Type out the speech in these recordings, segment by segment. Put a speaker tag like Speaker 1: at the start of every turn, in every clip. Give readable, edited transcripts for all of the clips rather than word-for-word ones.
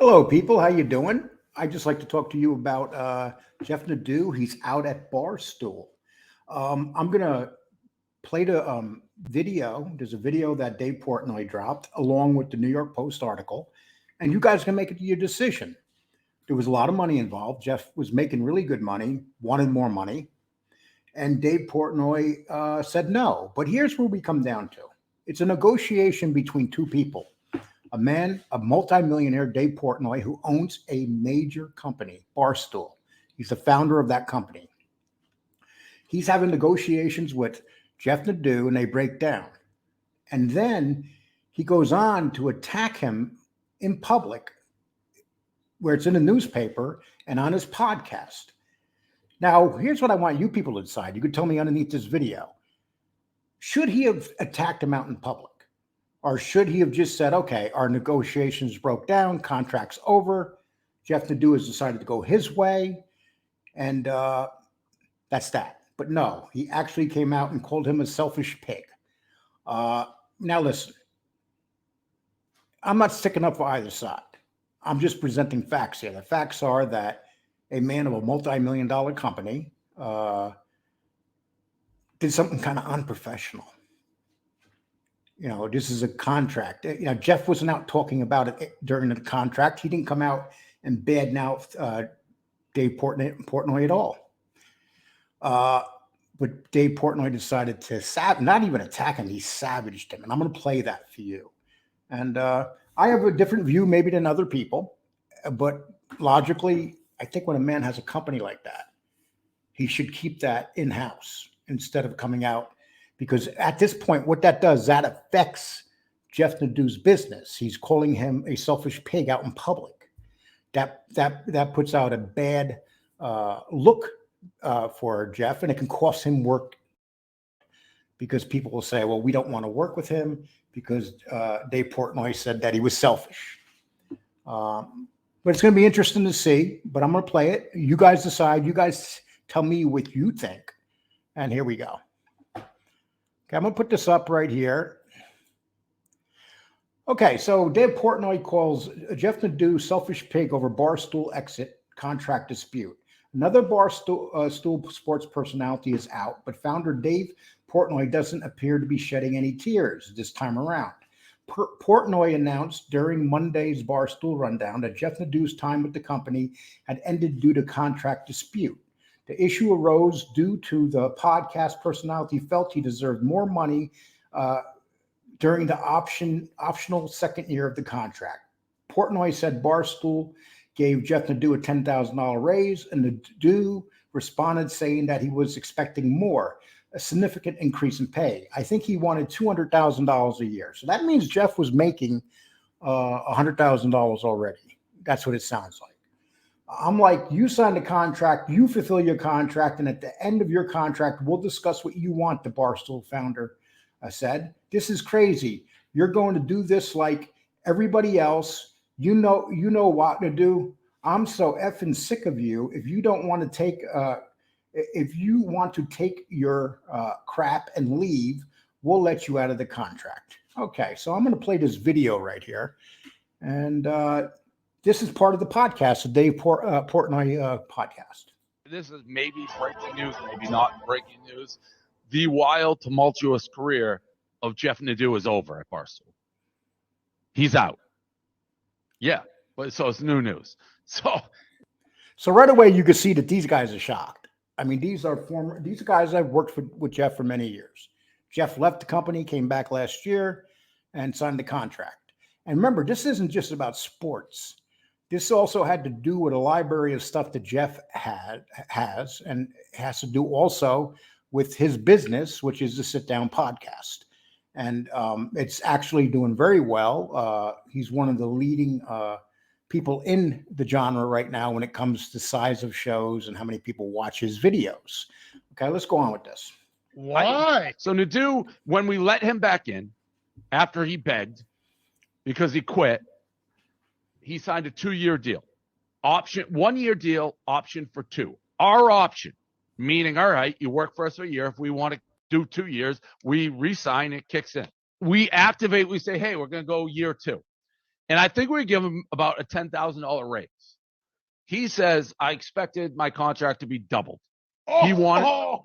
Speaker 1: Hello, people. How you doing? I'd just like to talk to you about Jeff Nadu. He's out at Barstool. I'm gonna play the video. There's a video that Dave Portnoy dropped along with the New York Post article, and you guys can make it your decision. There was a lot of money involved. Jeff was making really good money, wanted more money, and Dave Portnoy said no. But here's where we come down to: it's a negotiation between two people, a multimillionaire, Dave Portnoy, who owns a major company, Barstool. He's the founder of that company. He's having negotiations with Jeff Nadu, and they break down. And then he goes on to attack him in public, where it's in the newspaper and on his podcast. Now, here's what I want you people to decide. You could tell me underneath this video. Should he have attacked him out in public? Or should he have just said, okay, our negotiations broke down, contract's over, Jeff Nadu has decided to go his way, and that's that. But no, he actually came out and called him a selfish pig. Now listen, I'm not sticking up for either side. I'm just presenting facts here. The facts are that a man of a multi-million-dollar company did something kind of unprofessional. This is a contract. Jeff wasn't out talking about it during the contract. He didn't come out and badmouth Dave Portnoy at all. But Dave Portnoy decided to not even attack him. He savaged him. And I'm going to play that for you. And I have a different view maybe than other people. But logically, I think when a man has a company like that, he should keep that in-house instead of coming out. Because at this point, what that does, that affects Jeff Nadu's business. He's calling him a selfish pig out in public. That puts out a bad look for Jeff, and it can cost him work because people will say, well, we don't want to work with him because Dave Portnoy said that he was selfish. But it's going to be interesting to see, but I'm going to play it. You guys decide. You guys tell me what you think. And here we go. Okay, I'm going to put this up right here. Okay, so Dave Portnoy calls Jeff Nadu selfish pig over Barstool exit contract dispute. Another Barstool sports personality is out, but founder Dave Portnoy doesn't appear to be shedding any tears this time around. Portnoy announced during Monday's Barstool rundown that Jeff Nadu's time with the company had ended due to contract dispute. The issue arose due to the podcast personality felt he deserved more money during the optional second year of the contract. Portnoy said Barstool gave Jeff Nadu a $10,000 raise, and Nadu responded saying that he was expecting more, a significant increase in pay. I think he wanted $200,000 a year. So that means Jeff was making $100,000 already. That's what it sounds like. I'm like, you signed a contract, you fulfill your contract, and at the end of your contract, we'll discuss what you want, the Barstool founder said. This is crazy. You're going to do this like everybody else. You know what to do. I'm so effing sick of you. If you don't want to take your crap and leave, we'll let you out of the contract. Okay, so I'm going to play this video right here. And this is part of the podcast, the Dave Portnoy podcast.
Speaker 2: This is maybe breaking news, maybe not breaking news. The wild, tumultuous career of Jeff Nadu is over at Barstool. He's out. Yeah, but so it's new news. So
Speaker 1: right away, you can see that these guys are shocked. I mean, these guys I've worked with Jeff for many years. Jeff left the company, came back last year, and signed the contract. And remember, this isn't just about sports. This also had to do with a library of stuff that Jeff has and has to do also with his business, which is the Sit Down podcast. And it's actually doing very well. He's one of the leading people in the genre right now when it comes to size of shows and how many people watch his videos. Okay, let's go on with this.
Speaker 3: Why?
Speaker 2: So Nadu, when we let him back in after he begged because he quit, he signed a 2-year deal. 1-year deal, option for 2. Our option, meaning, all right, you work for us for a year. If we want to do 2 years, we re-sign, it kicks in. We activate, we say, hey, we're going to go year 2. And I think we give him about a $10,000 raise. He says, I expected my contract to be doubled. He wanted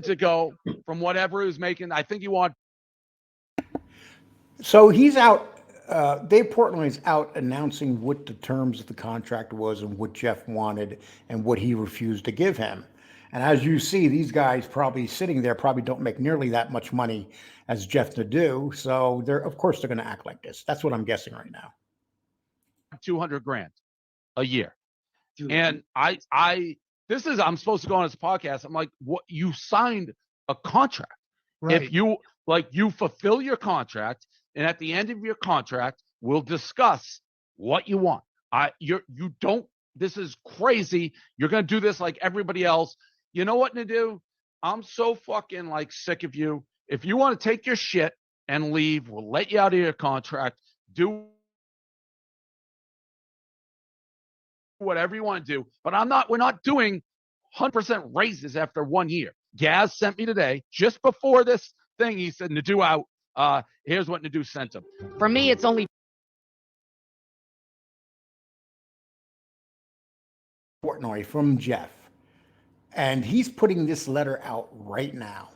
Speaker 2: to go from whatever he was making. I think he wanted.
Speaker 1: So he's out. Dave Portnoy is out announcing what the terms of the contract was and what Jeff wanted and what he refused to give him. And as you see, these guys probably sitting there probably don't make nearly that much money as Jeff Nadu. So of course they're going to act like this. That's what I'm guessing right now.
Speaker 2: 200 grand a year. And I'm supposed to go on this podcast. I'm like, what? You signed a contract. Right. If you fulfill your contract, and at the end of your contract, we'll discuss what you want. This is crazy. You're going to do this like everybody else. You know what to do? I'm so fucking sick of you. If you want to take your shit and leave, we'll let you out of your contract. Do whatever you want to do, but we're not doing 100% raises after 1 year. Gaz sent me today, just before this thing, he said, Nadu out. Here's what Nadu sent him.
Speaker 3: For me, it's only
Speaker 1: Portnoy from Jeff. And he's putting this letter out right now.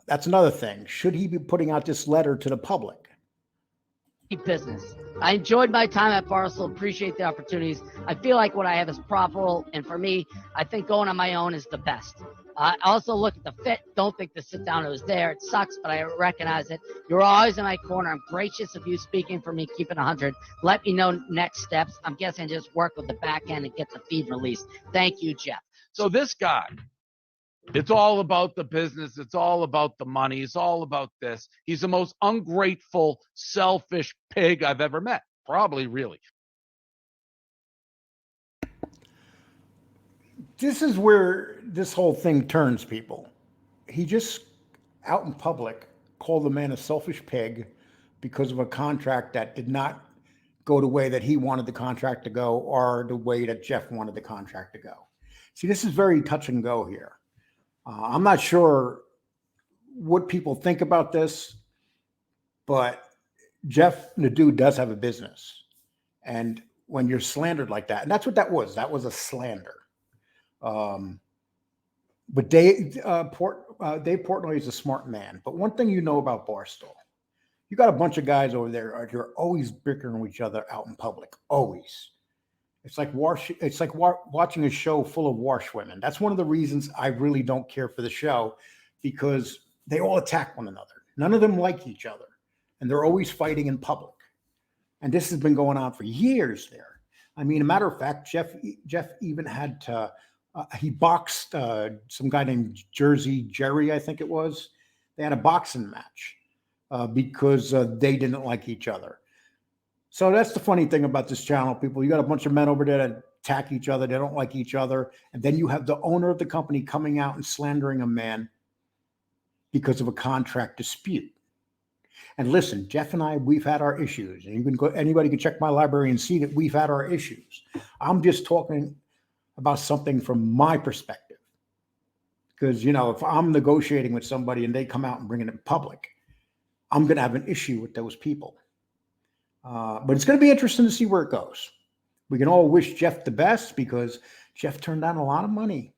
Speaker 1: That's another thing. Should he be putting out this letter to the public?
Speaker 3: business. I enjoyed my time at Barstool, appreciate the opportunities. I feel like what I have is profitable, and for me, I think going on my own is the best. I also look at the fit, don't think the sit down was there. It sucks, but I recognize it. You're always in my corner. I'm gracious of you speaking for me, keeping 100. Let me know next steps. I'm guessing just work with the back end and get the feed released. Thank you, Jeff.
Speaker 2: So this guy, it's all about the business. It's all about the money. It's all about this. He's the most ungrateful, selfish pig I've ever met. Probably, really.
Speaker 1: This is where this whole thing turns, people. He just, out in public, called the man a selfish pig because of a contract that did not go the way that he wanted the contract to go or the way that Jeff wanted the contract to go. See, this is very touch and go here. I'm not sure what people think about this, but Jeff Nadu does have a business. And when you're slandered like that, and that's what that was a slander. But Dave Portnoy is a smart man. But one thing you know about Barstool, you got a bunch of guys over there you're always bickering with each other out in public, always. It's like watching a show full of wash women. That's one of the reasons I really don't care for the show, because they all attack one another. None of them like each other, and they're always fighting in public. And this has been going on for years there. I mean, a matter of fact, Jeff even had to, he boxed some guy named Jersey Jerry, I think it was. They had a boxing match because they didn't like each other. So that's the funny thing about this channel, people. You got a bunch of men over there that attack each other. They don't like each other. And then you have the owner of the company coming out and slandering a man because of a contract dispute. And listen, Jeff and I, we've had our issues. And you can go, anybody can check my library and see that we've had our issues. I'm just talking about something from my perspective. Because, you know, if I'm negotiating with somebody and they come out and bring it in public, I'm going to have an issue with those people. But it's going to be interesting to see where it goes. We can all wish Jeff the best because Jeff turned down a lot of money.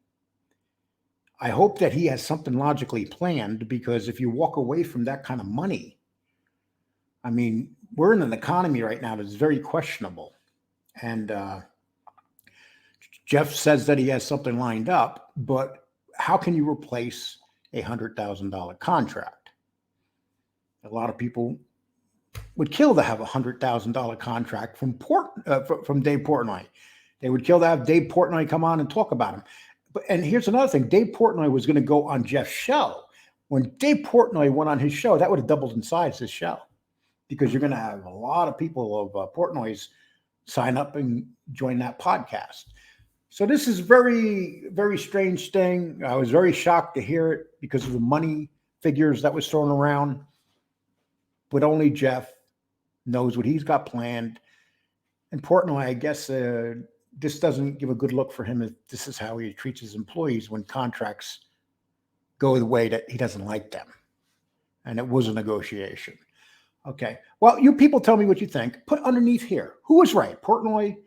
Speaker 1: I hope that he has something logically planned, because if you walk away from that kind of money, I mean, we're in an economy right now that's very questionable. And Jeff says that he has something lined up, but how can you replace a $100,000 contract? A lot of people would kill to have a $100,000 contract from Dave Portnoy. They would kill to have Dave Portnoy come on and talk about him. And here's another thing. Dave Portnoy was going to go on Jeff's show. When Dave Portnoy went on his show, that would have doubled in size, his show, because you're going to have a lot of people of Portnoy's sign up and join that podcast. So this is very, very strange thing. I was very shocked to hear it because of the money figures that was thrown around. But only Jeff knows what he's got planned. And Portnoy, I guess this doesn't give a good look for him if this is how he treats his employees when contracts go the way that he doesn't like them. And it was a negotiation. Okay. Well, you people tell me what you think. Put underneath here. Who was right? Portnoy,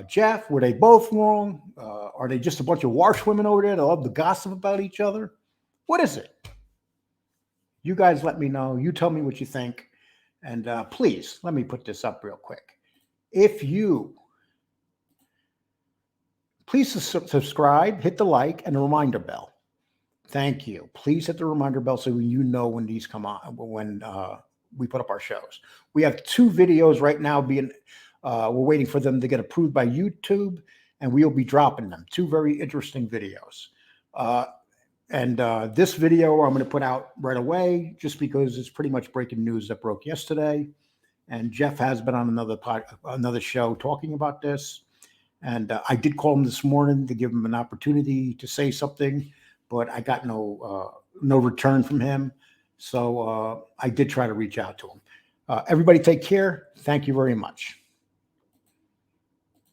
Speaker 1: Jeff? Were they both wrong? Are they just a bunch of wash women over there that love to gossip about each other? What is it? You guys let me know. You tell me what you think. And please, let me put this up real quick. If you please subscribe, hit the like, and the reminder bell. Thank you. Please hit the reminder bell so you know when these come on, when we put up our shows. We have 2 videos right now being, we're waiting for them to get approved by YouTube, and we'll be dropping them. 2 very interesting videos. This video I'm going to put out right away just because it's pretty much breaking news that broke yesterday. And Jeff has been on another show talking about this. And I did call him this morning to give him an opportunity to say something, but I got no return from him. So I did try to reach out to him. Everybody take care. Thank you very much.